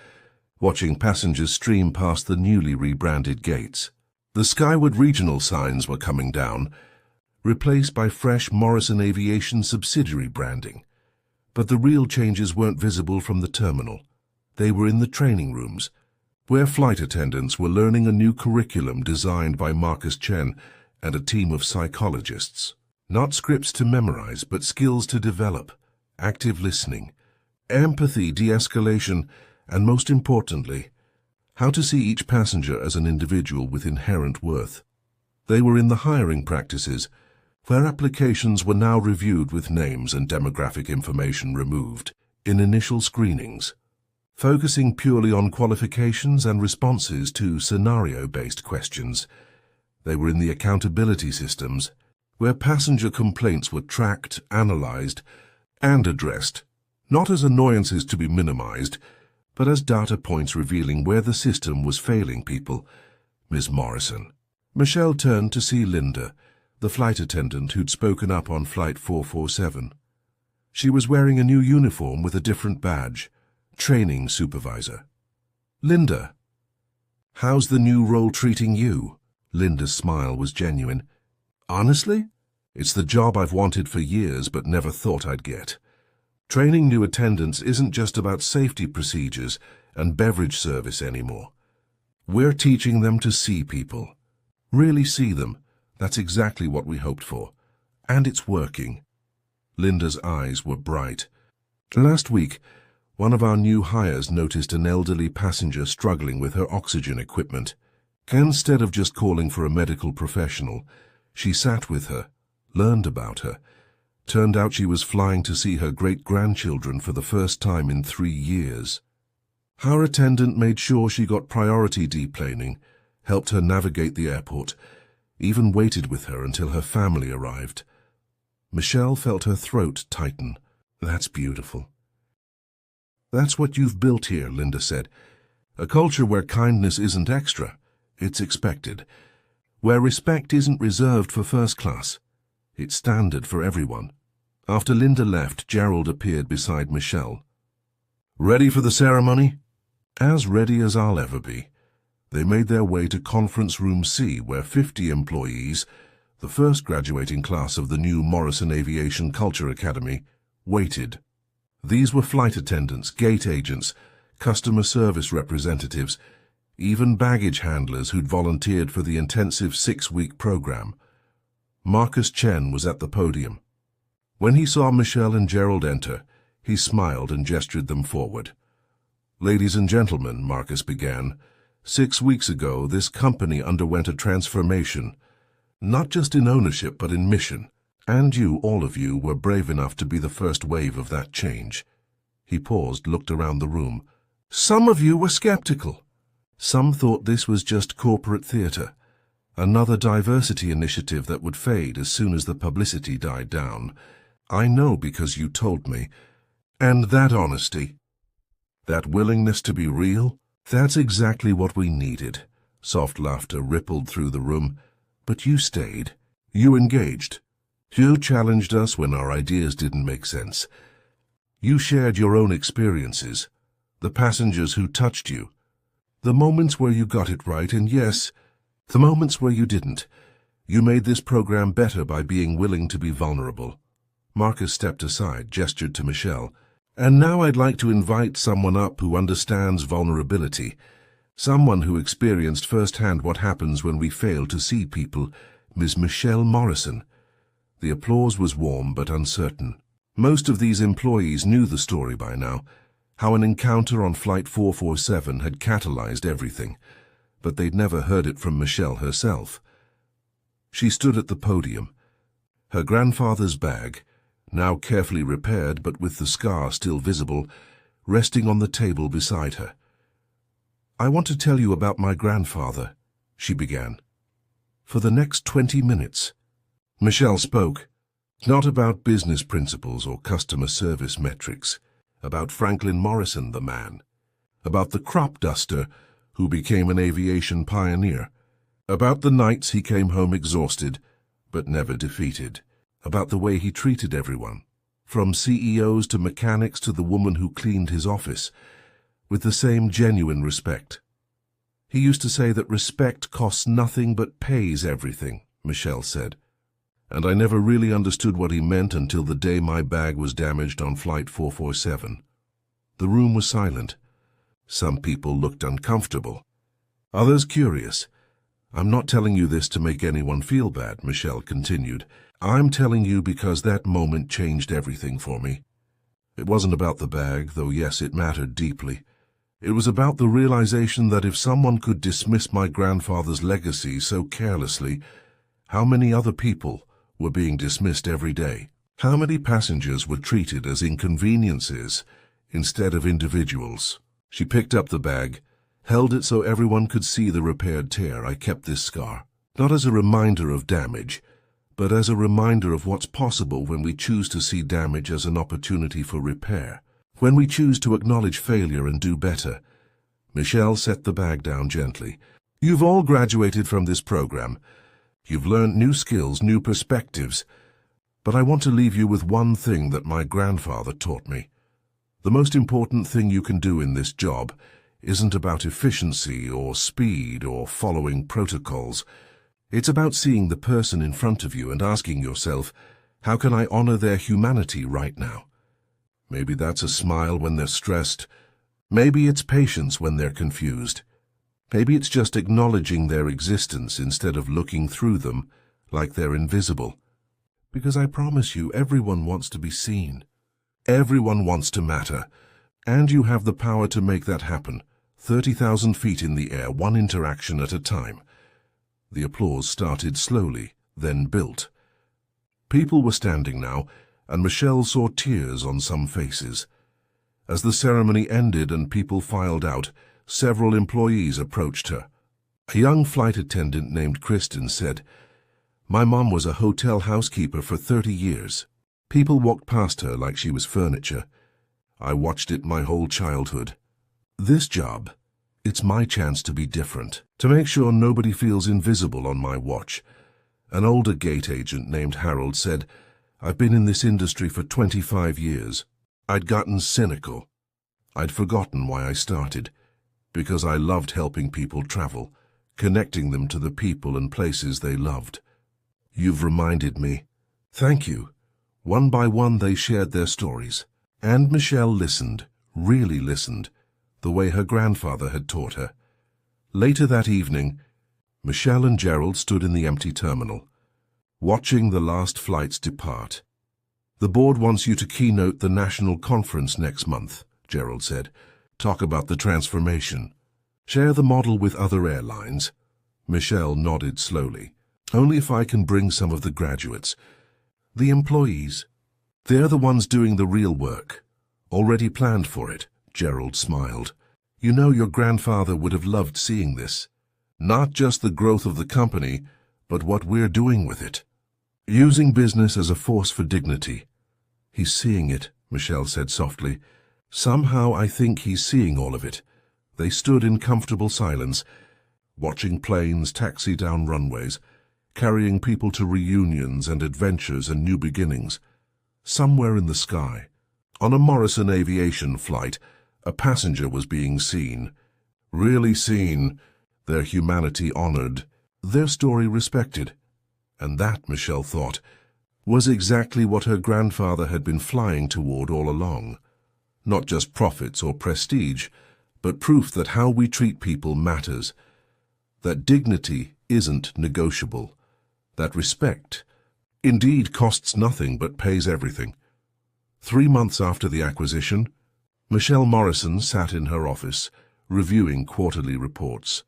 watching passengers stream past the newly rebranded gates. The Skyward Regional signs were coming down, replaced by fresh Morrison Aviation subsidiary branding. But the real changes weren't visible from the terminal. They were in the training rooms, where flight attendants were learning a new curriculum designed by Marcus Chen and a team of psychologists. Not scripts to memorize, but skills to develop, active listening, empathy, de-escalation, and most importantly, how to see each passenger as an individual with inherent worth. They were in the hiring practices, where applications were now reviewed with names and demographic information removed, in initial screenings, focusing purely on qualifications and responses to scenario-based questions. They were in the accountability systems, where passenger complaints were tracked, analyzed, and addressed, not as annoyances to be minimized, but as data points revealing where the system was failing people. Ms. Morrison. Michelle turned to see Linda, the flight attendant who'd spoken up on Flight 447. She was wearing a new uniform with a different badge, training supervisor. Linda. How's the new role treating you? Linda's smile was genuine. Honestly, it's the job I've wanted for years but never thought I'd get. Training new attendants isn't just about safety procedures and beverage service anymore. We're teaching them to see people. Really see them. That's exactly what we hoped for. And it's working. Linda's eyes were bright. Last week, one of our new hires noticed an elderly passenger struggling with her oxygen equipment. Instead of just calling for a medical professional, she sat with her, learned about her. Turned out she was flying to see her great-grandchildren for the first time in 3 years. Our attendant made sure she got priority deplaning, helped her navigate the airport, even waited with her until her family arrived. Michelle felt her throat tighten. That's beautiful. That's what you've built here, Linda said. A culture where kindness isn't extra, it's expected. Where respect isn't reserved for first class. It's standard for everyone. After Linda left, Gerald appeared beside Michelle. Ready for the ceremony? As ready as I'll ever be. They made their way to Conference Room C, where 50 employees, the first graduating class of the new Morrison Aviation Culture Academy, waited. These were flight attendants, gate agents, customer service representatives, even baggage handlers who'd volunteered for the intensive 6-week program. Marcus Chen was at the podium. When he saw Michelle and Gerald enter, he smiled and gestured them forward. "Ladies and gentlemen," Marcus began, 6 weeks ago this company underwent a transformation, not just in ownership but in mission, and you, all of you, were brave enough to be the first wave of that change. He paused, looked around the room. Some of you were skeptical. Some thought this was just corporate theater, another diversity initiative that would fade as soon as the publicity died down. I know because you told me. And that honesty, that willingness to be real, that's exactly what we needed. Soft laughter rippled through the room. But you stayed. You engaged. You challenged us when our ideas didn't make sense. You shared your own experiences, the passengers who touched you, the moments where you got it right, and yes, the moments where you didn't. You made this program better by being willing to be vulnerable. Marcus stepped aside, gestured to Michelle. And now I'd like to invite someone up who understands vulnerability, someone who experienced firsthand what happens when we fail to see people, Ms. Michelle Morrison. The applause was warm but uncertain. Most of these employees knew the story by now, how an encounter on Flight 447 had catalyzed everything, but they'd never heard it from Michelle herself. She stood at the podium, her grandfather's bag, now carefully repaired but with the scar still visible, resting on the table beside her. "I want to tell you about my grandfather," she began. "For the next 20 minutes. Michelle spoke, not about business principles or customer service metrics, about Franklin Morrison, the man, about the crop duster who became an aviation pioneer, about the nights he came home exhausted but never defeated, about the way he treated everyone, from CEOs to mechanics to the woman who cleaned his office, with the same genuine respect. He used to say that respect costs nothing but pays everything, Michelle said. And I never really understood what he meant until the day my bag was damaged on Flight 447. The room was silent. Some people looked uncomfortable, others curious. "I'm not telling you this to make anyone feel bad," Michelle continued. "I'm telling you because that moment changed everything for me. It wasn't about the bag, though yes, it mattered deeply. It was about the realization that if someone could dismiss my grandfather's legacy so carelessly, how many other people were being dismissed every day? How many passengers were treated as inconveniences instead of individuals?" She picked up the bag, held it so everyone could see the repaired tear. "I kept this scar, not as a reminder of damage, but as a reminder of what's possible when we choose to see damage as an opportunity for repair, when we choose to acknowledge failure and do better." Michelle set the bag down gently. "You've all graduated from this program. You've learned new skills, new perspectives. But I want to leave you with one thing that my grandfather taught me. The most important thing you can do in this job isn't about efficiency or speed or following protocols. It's about seeing the person in front of you and asking yourself, how can I honor their humanity right now? Maybe that's a smile when they're stressed. Maybe it's patience when they're confused. Maybe it's just acknowledging their existence instead of looking through them like they're invisible. Because I promise you, everyone wants to be seen. Everyone wants to matter. And you have the power to make that happen. 30,000 feet in the air, one interaction at a time." The applause started slowly, then built. People were standing now, and Michelle saw tears on some faces. As the ceremony ended and people filed out, several employees approached her. A young flight attendant named Kristen said, "My mom was a hotel housekeeper for 30 years. People walked past her like she was furniture. I watched it my whole childhood. This job, it's my chance to be different, to make sure nobody feels invisible on my watch." An older gate agent named Harold said, "I've been in this industry for 25 years. I'd gotten cynical. I'd forgotten why I started, because I loved helping people travel, connecting them to the people and places they loved. You've reminded me. Thank you. One by one they shared their stories, and Michelle listened, really listened, the way her grandfather had taught her. Later that evening, Michelle and Gerald stood in the empty terminal, watching the last flights depart. The board wants you to keynote the national conference next month, Gerald said. Talk about the transformation. Share the model with other airlines. Michelle nodded slowly. Only if I can bring some of the graduates. The employees. They're the ones doing the real work. Already planned for it, Gerald smiled. You know your grandfather would have loved seeing this. Not just the growth of the company, but what we're doing with it. Using business as a force for dignity. He's seeing it, Michelle said softly. Somehow I think he's seeing all of it. They stood in comfortable silence, watching planes taxi down runways, carrying people to reunions and adventures and new beginnings. Somewhere in the sky, on a Morrison aviation flight, a passenger was being seen. Really seen, their humanity honored, their story respected. And that, Michelle thought, was exactly what her grandfather had been flying toward all along. Not just profits or prestige, but proof that how we treat people matters, that dignity isn't negotiable, that respect indeed costs nothing but pays everything. 3 months after the acquisition, Michelle Morrison sat in her office, reviewing quarterly reports.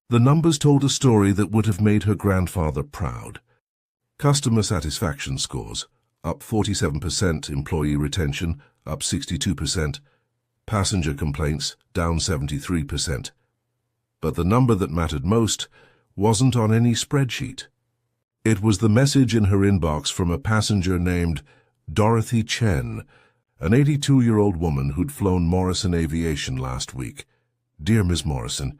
The numbers told a story that would have made her grandfather proud. Customer satisfaction scores, up 47%, employee retention, up 62%, passenger complaints, down 73%. But the number that mattered most wasn't on any spreadsheet. It was the message in her inbox from a passenger named Dorothy Chen, an 82-year-old woman who'd flown Morrison Aviation last week. Dear Ms. Morrison,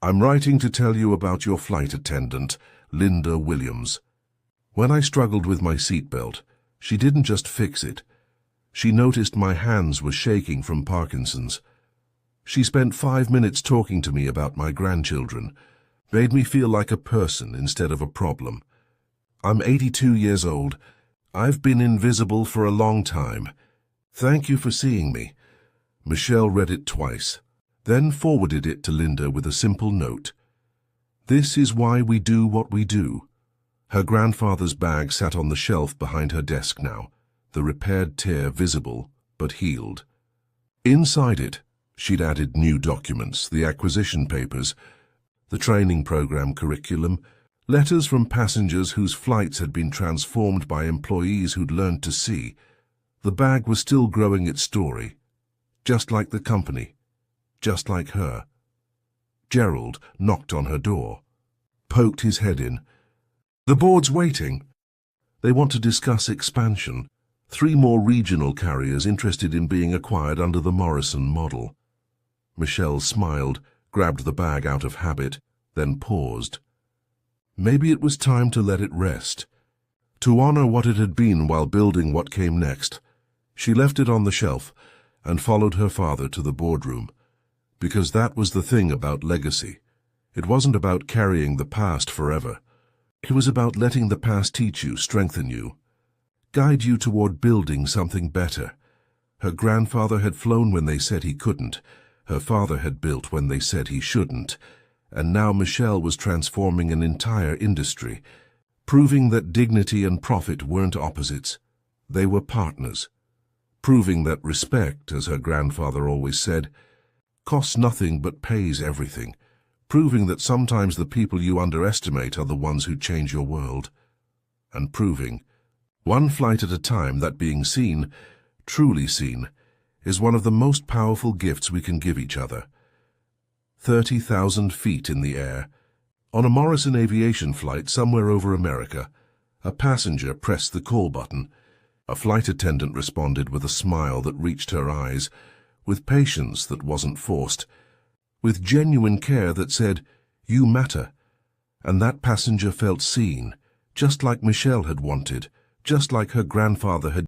I'm writing to tell you about your flight attendant, Linda Williams. When I struggled with my seatbelt, she didn't just fix it. She noticed my hands were shaking from Parkinson's. She spent 5 minutes talking to me about my grandchildren, made me feel like a person instead of a problem. I'm 82 years old. I've been invisible for a long time. Thank you for seeing me. Michelle read it twice, then forwarded it to Linda with a simple note. This is why we do what we do. Her grandfather's bag sat on the shelf behind her desk now, the repaired tear visible but healed. Inside it, she'd added new documents, the acquisition papers, the training program curriculum, letters from passengers whose flights had been transformed by employees who'd learned to see. The bag was still growing its story, just like the company, just like her. Gerald knocked on her door, poked his head in. The board's waiting. They want to discuss expansion. 3 more regional carriers interested in being acquired under the Morrison model. Michelle smiled, grabbed the bag out of habit, then paused. Maybe it was time to let it rest, to honor what it had been while building what came next. She left it on the shelf and followed her father to the boardroom, because that was the thing about legacy. It wasn't about carrying the past forever. It was about letting the past teach you, strengthen you, guide you toward building something better. Her grandfather had flown when they said he couldn't. Her father had built when they said he shouldn't. And now Michelle was transforming an entire industry, proving that dignity and profit weren't opposites. They were partners. Proving that respect, as her grandfather always said, costs nothing but pays everything. Proving that sometimes the people you underestimate are the ones who change your world. And proving, one flight at a time, that being seen, truly seen, is one of the most powerful gifts we can give each other. 30,000 feet in the air. On a Morrison aviation flight somewhere over America, a passenger pressed the call button. A flight attendant responded with a smile that reached her eyes, with patience that wasn't forced, with genuine care that said, "You matter." And that passenger felt seen, just like Michelle had wanted, just like her grandfather had